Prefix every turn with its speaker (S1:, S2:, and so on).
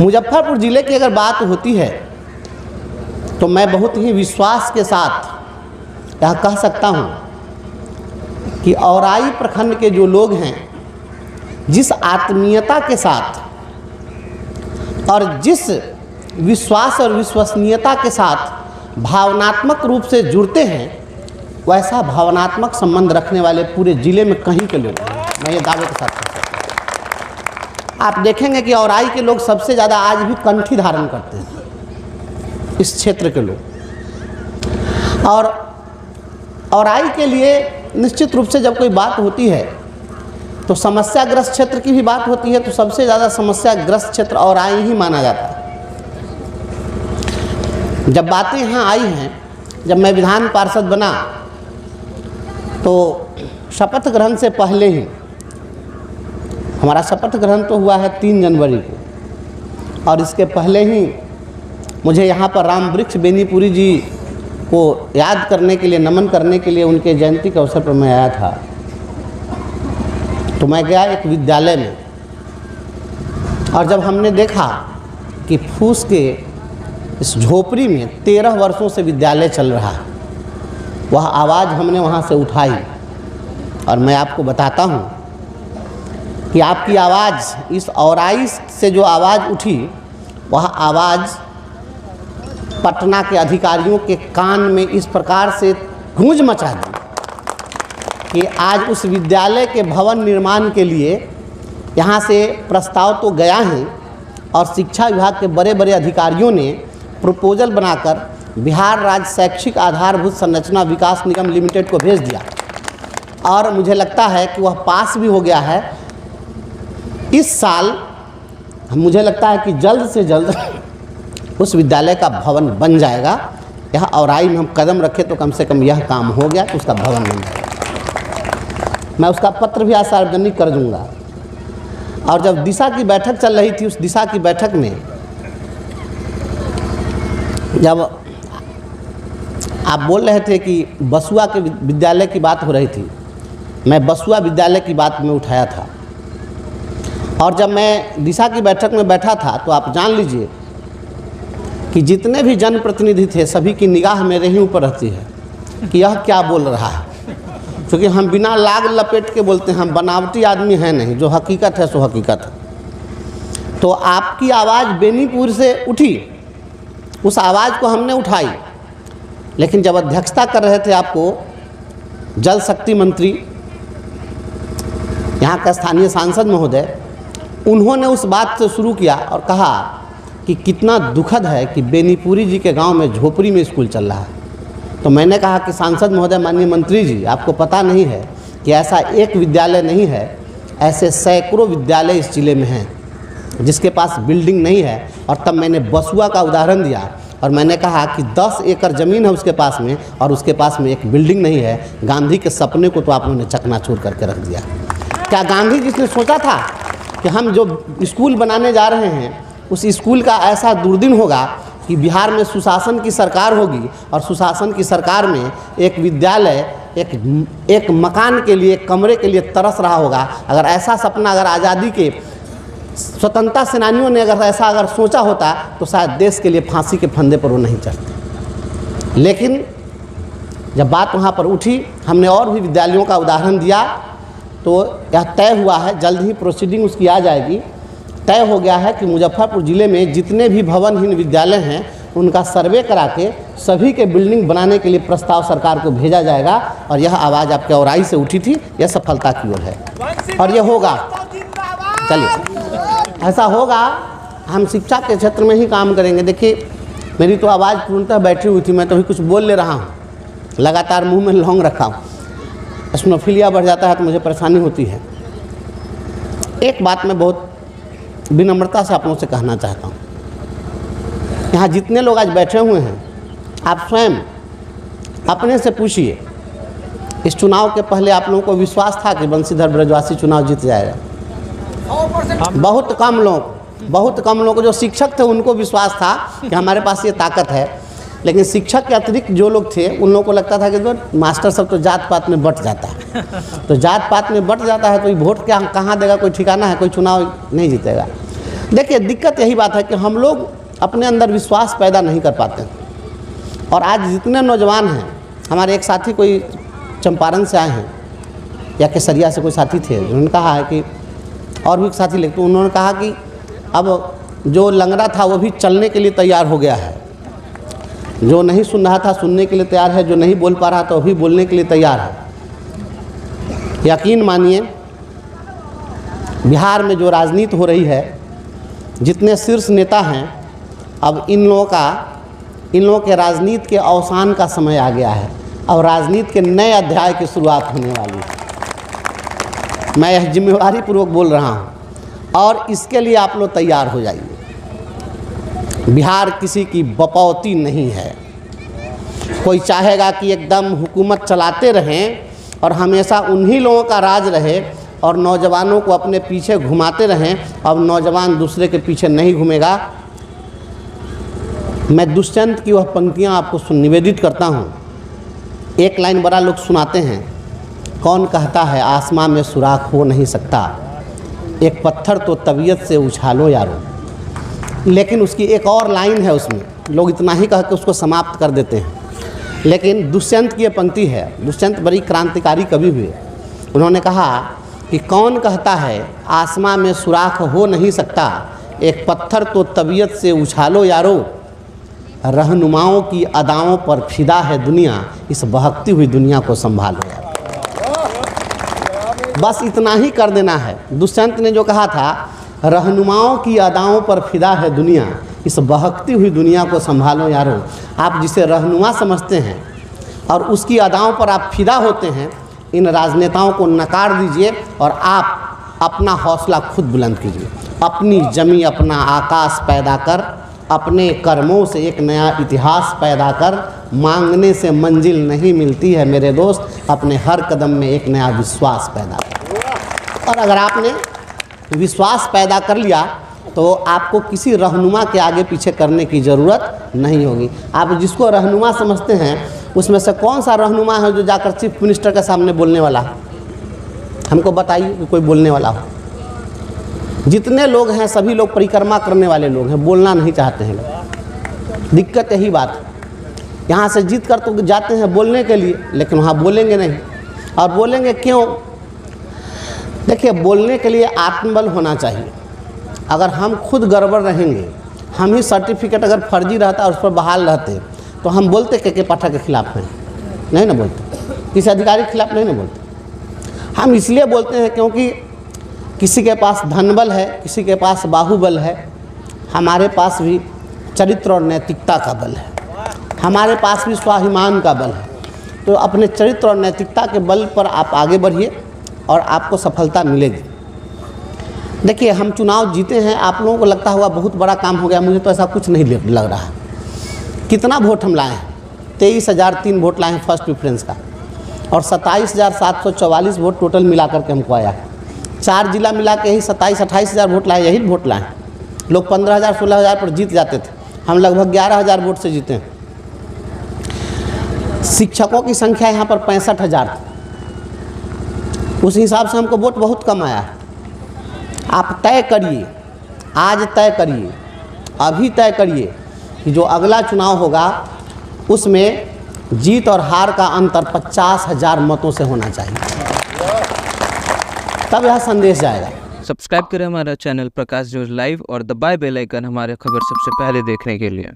S1: मुजफ्फरपुर ज़िले की अगर बात होती है तो मैं बहुत ही विश्वास के साथ यह कह सकता हूँ कि औराई प्रखंड के जो लोग हैं, जिस आत्मीयता के साथ और जिस विश्वास और विश्वसनीयता के साथ भावनात्मक रूप से जुड़ते हैं, वैसा भावनात्मक संबंध रखने वाले पूरे ज़िले में कहीं के लोग हैं। मैं ये दावे के साथ कह सकता हूँ। आप देखेंगे कि औराई के लोग सबसे ज़्यादा आज भी कंठी धारण करते हैं, इस क्षेत्र के लोग। और औराई के लिए निश्चित रूप से जब कोई बात होती है तो समस्याग्रस्त क्षेत्र की भी बात होती है, तो सबसे ज़्यादा समस्याग्रस्त क्षेत्र औराई ही माना जाता है। जब बातें यहाँ आई हैं, जब मैं विधान पार्षद बना तो शपथ ग्रहण से पहले ही, हमारा शपथ ग्रहण तो हुआ है 3 जनवरी को, और इसके पहले ही मुझे यहाँ पर राम वृक्ष बेनीपुरी जी को याद करने के लिए, नमन करने के लिए उनके जयंती के अवसर पर मैं आया था। तो मैं गया एक विद्यालय में, और जब हमने देखा कि फूस के इस झोपड़ी में 13 वर्षों से विद्यालय चल रहा है, वह आवाज़ हमने वहाँ से उठाई। और मैं आपको बताता हूँ कि आपकी आवाज़, इस औराई से जो आवाज़ उठी, वह आवाज़ पटना के अधिकारियों के कान में इस प्रकार से गूंज मचा दी कि आज उस विद्यालय के भवन निर्माण के लिए यहाँ से प्रस्ताव तो गया है, और शिक्षा विभाग के बड़े बड़े अधिकारियों ने प्रपोजल बनाकर बिहार राज्य शैक्षिक आधारभूत संरचना विकास निगम लिमिटेड को भेज दिया, और मुझे लगता है कि वह पास भी हो गया है। इस साल मुझे लगता है कि जल्द से जल्द उस विद्यालय का भवन बन जाएगा। यह औराई में हम कदम रखें तो कम से कम यह काम हो गया कि उसका भवन बन जाएगा। मैं उसका पत्र भी आज सार्वजनिक कर दूंगा। और जब दिशा की बैठक चल रही थी, उस दिशा की बैठक में जब आप बोल रहे थे कि बसुआ के विद्यालय की बात हो रही थी, मैं बसुआ विद्यालय की बात में उठाया था। और जब मैं दिशा की बैठक में बैठा था तो आप जान लीजिए कि जितने भी जनप्रतिनिधि थे, सभी की निगाह मेरे ही ऊपर रहती है कि यह क्या बोल रहा है, क्योंकि हम बिना लाग लपेट के बोलते हैं, हम बनावटी आदमी हैं नहीं, जो हकीकत है सो हकीकत है। तो आपकी आवाज़ बेनीपुर से उठी, उस आवाज़ को हमने उठाई, लेकिन जब अध्यक्षता कर रहे थे आपको जल शक्ति मंत्री, यहाँ का स्थानीय सांसद महोदय, उन्होंने उस बात से शुरू किया और कहा कि कितना दुखद है कि बेनीपुरी जी के गांव में झोपड़ी में स्कूल चल रहा है। तो मैंने कहा कि सांसद महोदय, माननीय मंत्री जी, आपको पता नहीं है कि ऐसा एक विद्यालय नहीं है, ऐसे सैकड़ों विद्यालय इस जिले में हैं जिसके पास बिल्डिंग नहीं है। और तब मैंने बसुआ का उदाहरण दिया और मैंने कहा कि 10 एकड़ ज़मीन है उसके पास में, और उसके पास में एक बिल्डिंग नहीं है। गांधी के सपने को तो आपने चकनाचूर करके रख दिया। क्या गांधी जिसने सोचा था कि हम जो स्कूल बनाने जा रहे हैं, उस स्कूल का ऐसा दुर्दिन होगा कि बिहार में सुशासन की सरकार होगी, और सुशासन की सरकार में एक विद्यालय, एक मकान के लिए, एक कमरे के लिए तरस रहा होगा। अगर ऐसा सपना, अगर आज़ादी के स्वतंत्रता सेनानियों ने अगर सोचा होता तो शायद देश के लिए फांसी के फंदे पर वो नहीं चढ़ते। लेकिन जब बात वहाँ पर उठी, हमने और भी विद्यालयों का उदाहरण दिया, तो यह तय हुआ है, जल्द ही प्रोसीडिंग उसकी आ जाएगी। तय हो गया है कि मुजफ्फरपुर ज़िले में जितने भी भवनहीन विद्यालय हैं, उनका सर्वे करा के सभी के बिल्डिंग बनाने के लिए प्रस्ताव सरकार को भेजा जाएगा। और यह आवाज़ आपके औराई से उठी थी, यह सफलता की ओर है, और यह होगा। चलिए, ऐसा होगा। हम शिक्षा के क्षेत्र में ही काम करेंगे। देखिए, मेरी तो आवाज़ पूर्णतः बैठी हुई थी, मैं तो अभी कुछ बोल ले रहा हूँ, लगातार मुंह में लौंग रखा हूँ। एस्नोफिलिया बढ़ जाता है तो मुझे परेशानी होती है। एक बात मैं बहुत विनम्रता से आप लोगों से कहना चाहता हूँ, यहाँ जितने लोग आज बैठे हुए हैं, आप स्वयं अपने से पूछिए, इस चुनाव के पहले आप लोगों को विश्वास था कि बंशीधर ब्रजवासी चुनाव जीत जाएगा? बहुत कम लोग जो शिक्षक थे उनको विश्वास था कि हमारे पास ये ताकत है। लेकिन शिक्षक के अतिरिक्त जो लोग थे, उन लोगों को लगता था कि तो मास्टर सब तो जात पात में बट जाता है, तो जात पात में बट जाता है तो ये वोट क्या कहाँ देगा, कोई ठिकाना है, कोई चुनाव नहीं जीतेगा। देखिए, दिक्कत यही बात है कि हम लोग अपने अंदर विश्वास पैदा नहीं कर पाते। और आज जितने नौजवान हैं, हमारे एक साथी कोई चंपारण से आए हैं या केसरिया से कोई साथी थे, उन्होंने कहा है कि, और भी एक साथी लेते, उन्होंने कहा कि अब जो लंगड़ा था वो भी चलने के लिए तैयार हो गया है, जो नहीं सुन रहा था सुनने के लिए तैयार है, जो नहीं बोल पा रहा था वो भी बोलने के लिए तैयार है। यकीन मानिए, बिहार में जो राजनीति हो रही है, जितने शीर्ष नेता हैं, अब इन लोगों के राजनीति के अवसान का समय आ गया है। अब राजनीति के नए अध्याय की शुरुआत होने वाली है। मैं यह जिम्मेवारी पूर्वक बोल रहा हूँ, और इसके लिए आप लोग तैयार हो जाइए। बिहार किसी की बपौती नहीं है। कोई चाहेगा कि एकदम हुकूमत चलाते रहें और हमेशा उन्हीं लोगों का राज रहे और नौजवानों को अपने पीछे घुमाते रहें। अब नौजवान दूसरे के पीछे नहीं घूमेगा। मैं दुष्यंत की वह पंक्तियाँ आपको निवेदित करता हूँ। एक लाइन बड़ा लोग सुनाते हैं, कौन कहता है आसमां में सुराख हो नहीं सकता, एक पत्थर तो तबीयत से उछालो यारो। लेकिन उसकी एक और लाइन है, उसमें लोग इतना ही कह के उसको समाप्त कर देते हैं। लेकिन दुष्यंत की ये पंक्ति है। दुष्यंत बड़ी क्रांतिकारी कवि हुए। उन्होंने कहा कि कौन कहता है आसमां में सुराख हो नहीं सकता, एक पत्थर तो तबीयत से उछालो यारो, रहनुमाओं की अदाओं पर फिदा है दुनिया, इस बहकती हुई दुनिया को संभालो यारो। बस इतना ही कर देना है। दुष्यंत ने जो कहा था, रहनुमाओं की अदाओं पर फिदा है दुनिया, इस बहकती हुई दुनिया को संभालो यारो। आप जिसे रहनुमा समझते हैं और उसकी अदाओं पर आप फिदा होते हैं, इन राजनेताओं को नकार दीजिए और आप अपना हौसला खुद बुलंद कीजिए। अपनी जमी अपना आकाश पैदा कर, अपने कर्मों से एक नया इतिहास पैदा कर। मांगने से मंजिल नहीं मिलती है मेरे दोस्त, अपने हर कदम में एक नया विश्वास पैदा कर। और अगर आपने विश्वास पैदा कर लिया तो आपको किसी रहनुमा के आगे पीछे करने की ज़रूरत नहीं होगी। आप जिसको रहनुमा समझते हैं, उसमें से कौन सा रहनुमा है जो जाकर चीफ मिनिस्टर के सामने बोलने वाला है? हमको बताइए कि कोई बोलने वाला हो। जितने लोग हैं सभी लोग परिक्रमा करने वाले लोग हैं, बोलना नहीं चाहते हैं। दिक्कत यही बात है। यहाँ से जीत कर तो जाते हैं बोलने के लिए, लेकिन वहाँ बोलेंगे नहीं। और बोलेंगे क्यों? देखिए, बोलने के लिए आत्मबल होना चाहिए। अगर हम खुद गड़बड़ रहेंगे, हम ही सर्टिफिकेट अगर फर्जी रहता और उस पर बहाल रहते, तो हम बोलते के पाठक के खिलाफ हैं? नहीं ना बोलते। किसी अधिकारी के खिलाफ नहीं ना बोलते। हम इसलिए बोलते हैं क्योंकि किसी के पास धनबल है, किसी के पास बाहुबल है, हमारे पास भी चरित्र और नैतिकता का बल है, हमारे पास भी स्वाभिमान का बल है। तो अपने चरित्र और नैतिकता के बल पर आप आगे बढ़िए और आपको सफलता मिलेगी। देखिए, हम चुनाव जीते हैं, आप लोगों को लगता होगा बहुत बड़ा काम हो गया, मुझे तो ऐसा कुछ नहीं लग रहा है। कितना वोट हम लाए हैं? 23,003 वोट लाए हैं फर्स्ट प्रेफरेंस का, और 27,744 वोट टोटल मिला करके हमको आया है। 4 जिला मिला के ही 27-28 हज़ार वोट लाए, यही वोट लाए। लोग 15,000-16,000 पर जीत जाते थे, हम लगभग 11,000 वोट से जीते हैं। शिक्षकों की संख्या यहाँ पर 65,000 थी, उस हिसाब से हमको वोट बहुत कम आया है। आप तय करिए, आज तय करिए, अभी तय करिए कि जो अगला चुनाव होगा उसमें जीत और हार का अंतर 50,000 मतों से होना चाहिए, तब यह संदेश जाएगा।
S2: सब्सक्राइब करें हमारा चैनल प्रकाश न्यूज़ लाइव और दबाए बेल आइकन हमारे खबर सबसे पहले देखने के लिए।